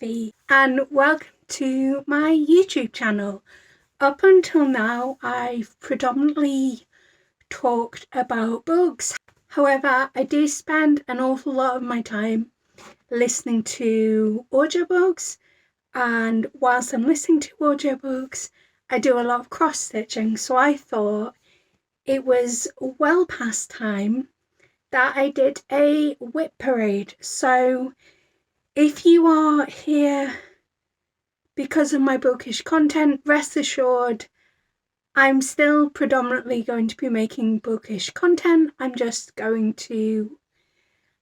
Sophie, and welcome to my YouTube channel. Up until now, I've predominantly talked about books. However, I do spend an awful lot of my time listening to audiobooks, and whilst I'm listening to audiobooks, I do a lot of cross-stitching, so I thought it was well past time that I did a WIP parade. So if you are here because of my bookish content, rest assured I'm still predominantly going to be making bookish content. I'm just going to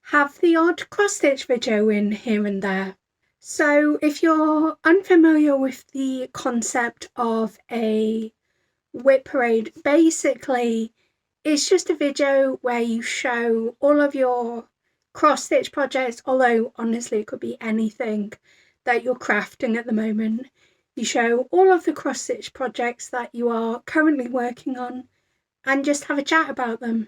have the odd cross-stitch video in here and there. So if you're unfamiliar with the concept of a WIP parade, basically it's just a video where you show all of your cross-stitch projects, although honestly it could be anything that you're crafting at the moment. You show all of the cross-stitch projects that you are currently working on and just have a chat about them.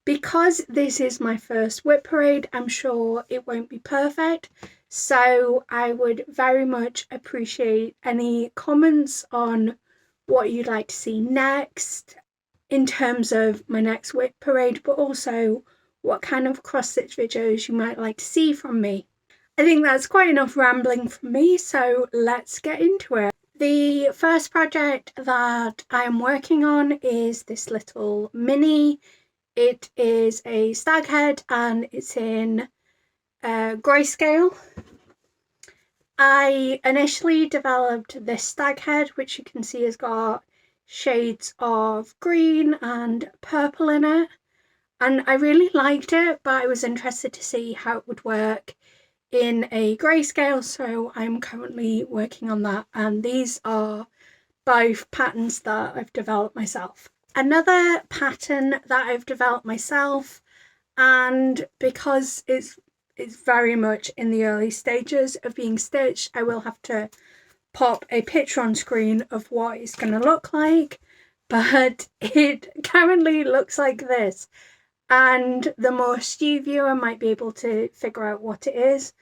Because this is my first WIP parade, I'm sure it won't be perfect, so I would very much appreciate any comments on what you'd like to see next in terms of my next WIP parade, but also what kind of cross-stitch videos you might like to see from me. I think that's quite enough rambling from me, so let's get into it. The first project that I'm working on is this little mini. It is a stag head and it's in grayscale. I initially developed this stag head, which you can see has got shades of green and purple in it, and I really liked it, but I was interested to see how it would work in a grayscale, so I'm currently working on that, and these are both patterns that I've developed myself. Another pattern that I've developed myself, and because it's very much in the early stages of being stitched, I will have to pop a picture on screen of what it's going to look like, but it currently looks like this, and the more astute viewer might be able to figure out what it is.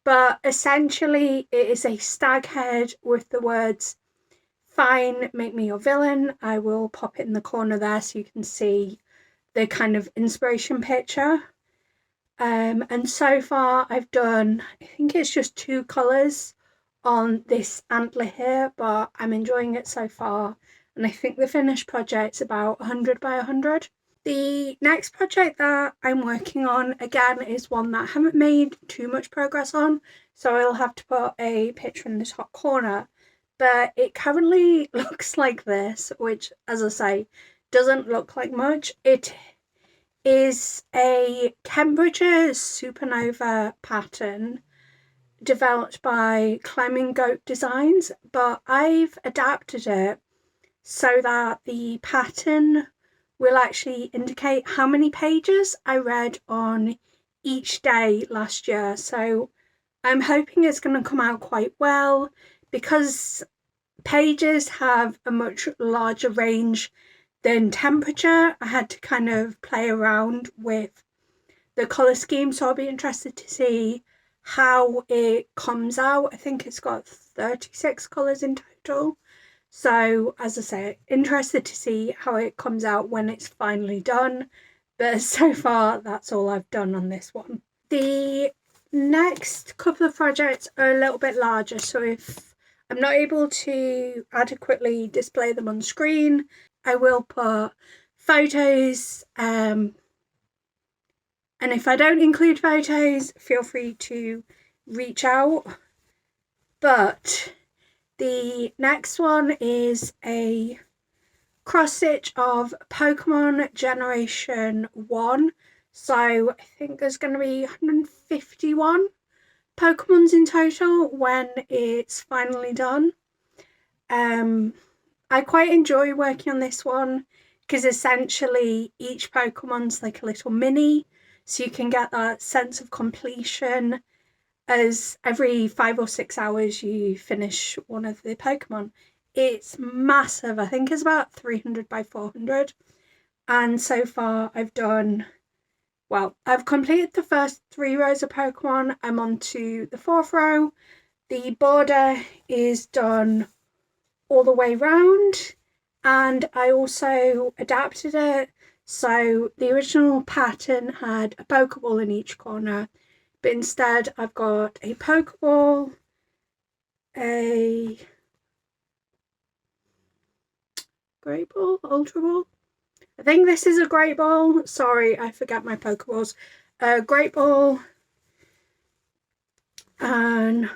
But essentially it is a stag head with the words "Fine, make me your villain." I will pop it in the corner there so you can see the kind of inspiration picture. And so far I've done, I think it's just 2 colours on this antler here, but I'm enjoying it so far, and I think the finished project's about 100 by 100. The next project that I'm working on, again, is one that I haven't made too much progress on, so I'll have to put a picture in the top corner, but it currently looks like this, which, as I say, doesn't look like much. It is a temperature supernova pattern developed by Climbing Goat Designs, but I've adapted it so that the pattern will actually indicate how many pages I read on each day last year. So I'm hoping it's going to come out quite well, because pages have a much larger range than temperature. I had to kind of play around with the colour scheme, so I'll be interested to see how it comes out. I think it's got 36 colours in total. So, as I say, interested to see how it comes out when it's finally done. But so far, that's all I've done on this one. The next couple of projects are a little bit larger, so if I'm not able to adequately display them on screen, I will put photos. And if I don't include photos, feel free to reach out. But the next one is a cross-stitch of Pokemon Generation 1. So I think there's going to be 151 Pokemons in total when it's finally done. I quite enjoy working on this one because essentially each Pokemon's like a little mini, so you can get that sense of completion as every 5 or 6 hours you finish one of the Pokemon. It's massive. I think it's about 300 by 400. And so far I've completed the first 3 rows of Pokemon. I'm on to the 4th row. The border is done all the way round, and I also adapted it. So the original pattern had a Pokeball in each corner, but instead I've got a Pokeball, a Great Ball, Ultra Ball. I think this is a Great Ball. Sorry, I forget my Pokeballs. A Great Ball, an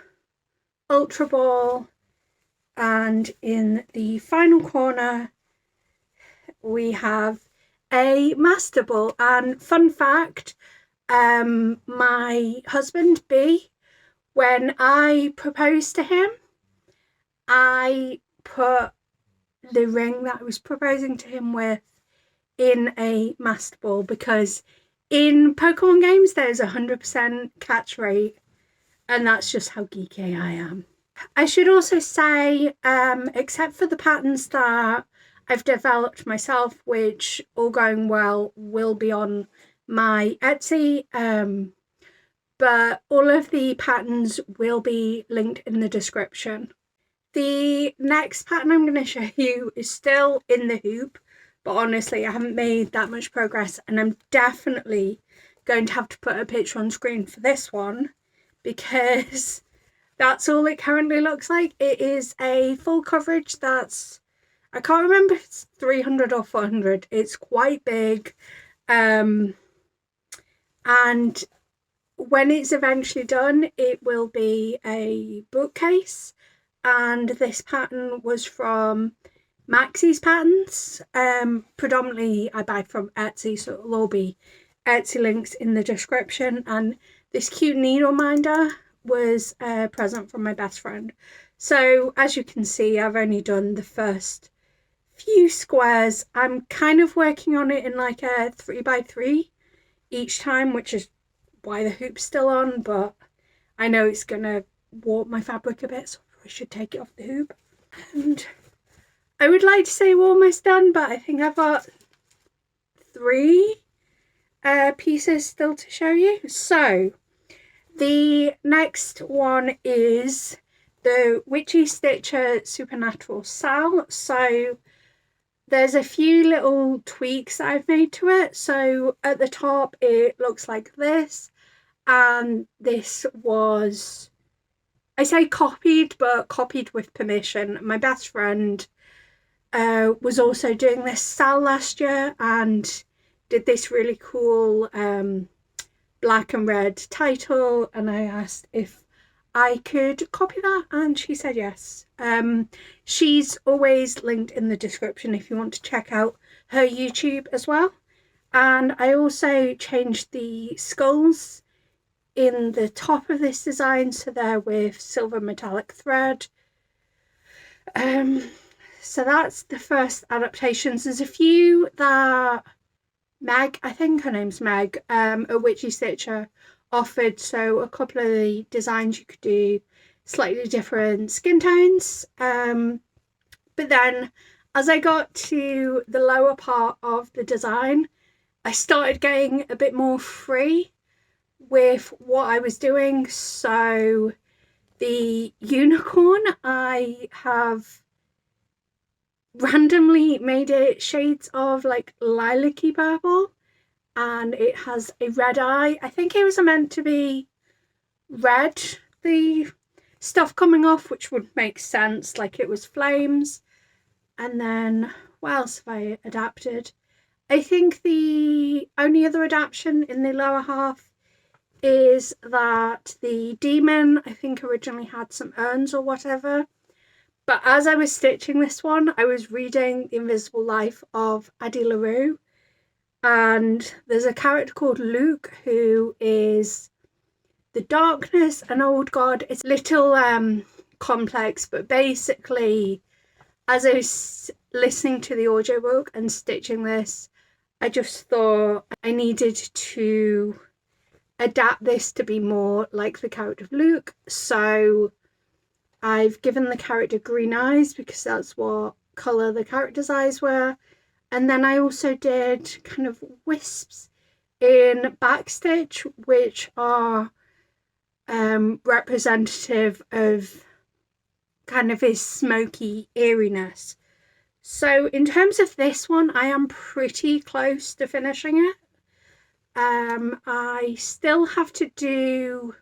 Ultra Ball, and in the final corner we have a Master Ball. And fun fact, my husband B, when I proposed to him, I put the ring that I was proposing to him with in a Master Ball, because in Pokemon games there's 100% catch rate, and that's just how geeky I am. I should also say, except for the patterns that I've developed myself, which, all going well, will be on my Etsy, but all of the patterns will be linked in the description. The next pattern I'm going to show you is still in the hoop, but honestly I haven't made that much progress, and I'm definitely going to have to put a picture on screen for this one, because that's all it currently looks like. It is a full coverage that's, I can't remember if it's 300 or 400. It's quite big. And when it's eventually done, it will be a bookcase. And this pattern was from Maxie's Patterns. Predominantly I buy from Etsy, so it'll all be Etsy links in the description. And this cute needle minder was a present from my best friend. So as you can see, I've only done the first few squares. I'm kind of working on it in like a 3x3 each time, which is why the hoop's still on, but I know it's gonna warp my fabric a bit, so I should take it off the hoop. And I would like to say we're almost done, but I think I've got 3 pieces still to show you. So the next one is the Witchy Stitcher Supernatural Sal. So there's a few little tweaks I've made to it. So at the top it looks like this, and this was, I say copied, but copied with permission. My best friend was also doing this Sal last year and did this really cool black and red title, and I asked if I could copy that, and she said yes. She's always linked in the description if you want to check out her YouTube as well. And I also changed the skulls in the top of this design, so they're with silver metallic thread. So that's the first adaptations. There's a few that Meg, I think her name's Meg, a Witchy Stitcher, offered. So a couple of the designs you could do slightly different skin tones. But then as I got to the lower part of the design, I started getting a bit more free with what I was doing. So the unicorn, I have randomly made it shades of like lilac-y purple, and it has a red eye. I think it was meant to be red, the stuff coming off, which would make sense, like it was flames. And then what else have I adapted? I think the only other adaptation in the lower half is that the demon, I think, originally had some urns or whatever. But as I was stitching this one, I was reading The Invisible Life of Addie LaRue, and there's a character called Luke who is the darkness, an old god. It's a little complex, but basically as I was listening to the audiobook and stitching this, I just thought I needed to adapt this to be more like the character of Luke. So I've given the character green eyes because that's what colour the character's eyes were. And then I also did kind of wisps in backstitch, which are representative of kind of his smoky eeriness. So in terms of this one, I am pretty close to finishing it. I still have to do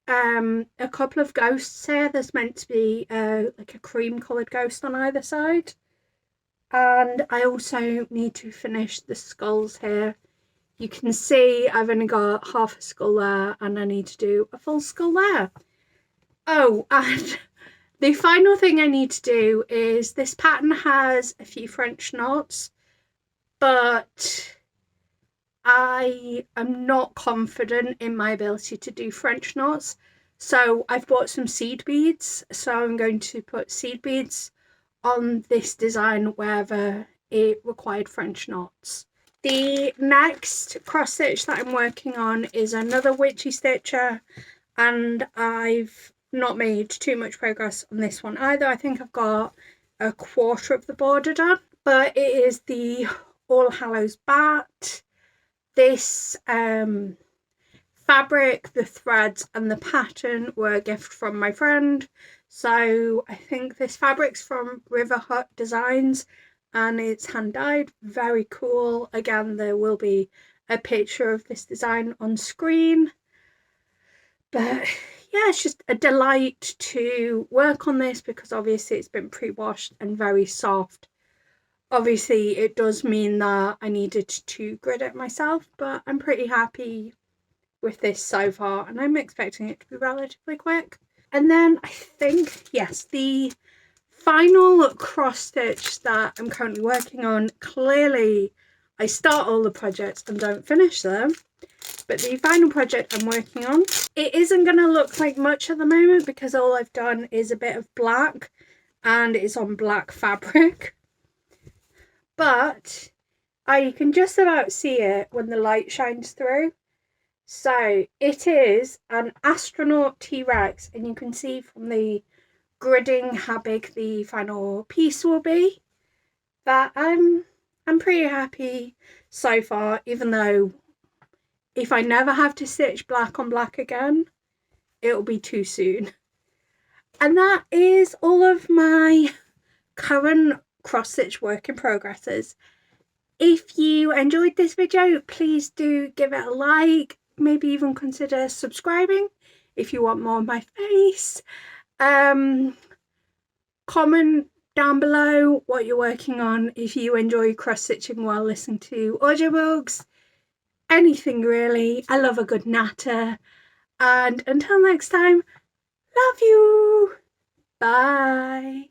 a couple of ghosts here. There's meant to be like a cream coloured ghost on either side. And I also need to finish the skulls here. You can see I've only got half a skull there and I need to do a full skull there. Oh, and the final thing I need to do is this pattern has a few French knots, but I am not confident in my ability to do French knots. So I've bought some seed beads. So I'm going to put seed beads on this design wherever it required French knots. The next cross stitch that I'm working on is another witchy stitcher, and I've not made too much progress on this one either. I think I've got a quarter of the border done, but it is the All Hallows bat. This fabric, the threads and the pattern were a gift from my friend. So I think this fabric's from River Hut Designs and it's hand dyed. Very cool. Again, there will be a picture of this design on screen. But yeah, it's just a delight to work on this because obviously it's been pre-washed and very soft. Obviously it does mean that I needed to grid it myself, but I'm pretty happy with this so far and I'm expecting it to be relatively quick. And then I think, yes, the final cross stitch that I'm currently working on, clearly I start all the projects and don't finish them, but the final project I'm working on, it isn't going to look like much at the moment because all I've done is a bit of black and it's on black fabric. But I can just about see it when the light shines through. So it is an astronaut T-Rex, and you can see from the gridding how big the final piece will be. But I'm pretty happy so far, even though if I never have to stitch black on black again, it'll be too soon. And that is all of my current cross stitch work in progresses. If you enjoyed this video, please do give it a like, maybe even consider subscribing if you want more of my face. Comment down below what you're working on, if you enjoy cross stitching while listening to audiobooks, anything really. I love a good natter, and until next time, love you, bye.